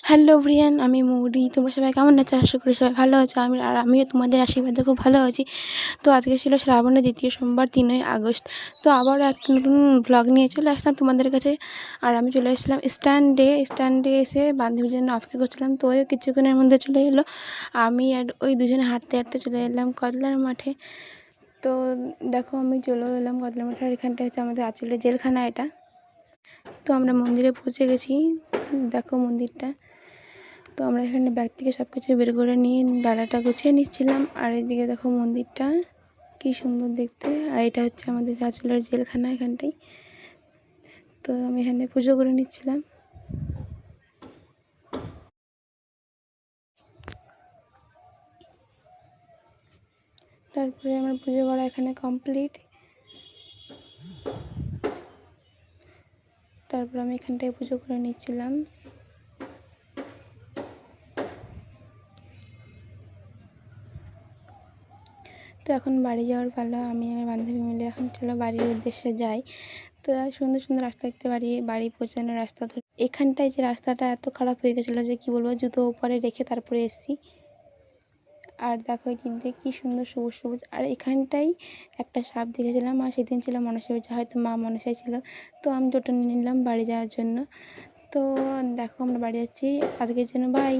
Hello Brian, আমি মৌরি। তোমরা সবাই কেমন আছো? আশা করি সবাই ভালো আছো। আমিও তোমাদের আশীর্বাদে খুব ভালো আছি। তো আজকে ছিল শ্রাবণের দ্বিতীয় সোমবার, 3ই আগস্ট। তো আবারও একটা নতুন ব্লগ নিয়ে চলে আসলাম তোমাদের কাছে। আর আমি চলে এসেছিলাম স্ট্যান্ডে এসে বান্ধবীর জন্য অপেক্ষা করছিলাম। তো ওই কিছুক্ষণের মধ্যে চলে এলো। আমি আর ওই দুজনে হাঁটতে হাঁটতে চলে এলাম কদলার মাঠে। তো দেখো, আমি চলে এলাম কদলার মাঠে। আর এখানটা হচ্ছে আমাদের আঁচলের জেলখানা এটা। তো আমরা মন্দিরে পৌঁছে গেছি। দেখো মন্দিরটা। তো আমরা এখানে ব্যাগ থেকে সব কিছু বের করে নিয়ে ডালাটা গুছিয়ে নিচ্ছিলাম। আর এদিকে দেখো মন্দিরটা কি সুন্দর দেখতে। আর এটা হচ্ছে আমাদের আঁচলের জেলখানা এখানটাই। তো আমি এখানে পুজো করে নিচ্ছিলাম। তারপরে আমার পুজো করা এখানে কমপ্লিট। তারপর আমি এখানটায় পুজো করে নিচ্ছিলাম। তো এখন বাড়ি যাওয়ার পালা। আমি আমার বান্ধবী মিলে এখন চলো বাড়ির উদ্দেশ্যে যাই। তো সুন্দর সুন্দর রাস্তা দেখতে বাড়ি পৌঁছানোর রাস্তা ধরে এখানটায় যে রাস্তাটা এত খারাপ হয়ে গেছিলো যে কি বলবো, জুতো উপরে রেখে তারপরে এসেছি। আর দেখো এই দিক দিয়ে কী সুন্দর সবুজ সবুজ। আর এখানটাই একটা সাপ দেখেছিলাম। আর সেদিন ছিল মনসা পূজা, হয়তো মা মনসাই ছিল। তো আমি টোটো নিয়ে নিলাম বাড়ি যাওয়ার জন্য। তো দেখো আমরা বাড়ি যাচ্ছি। আজকের জন্য বাই।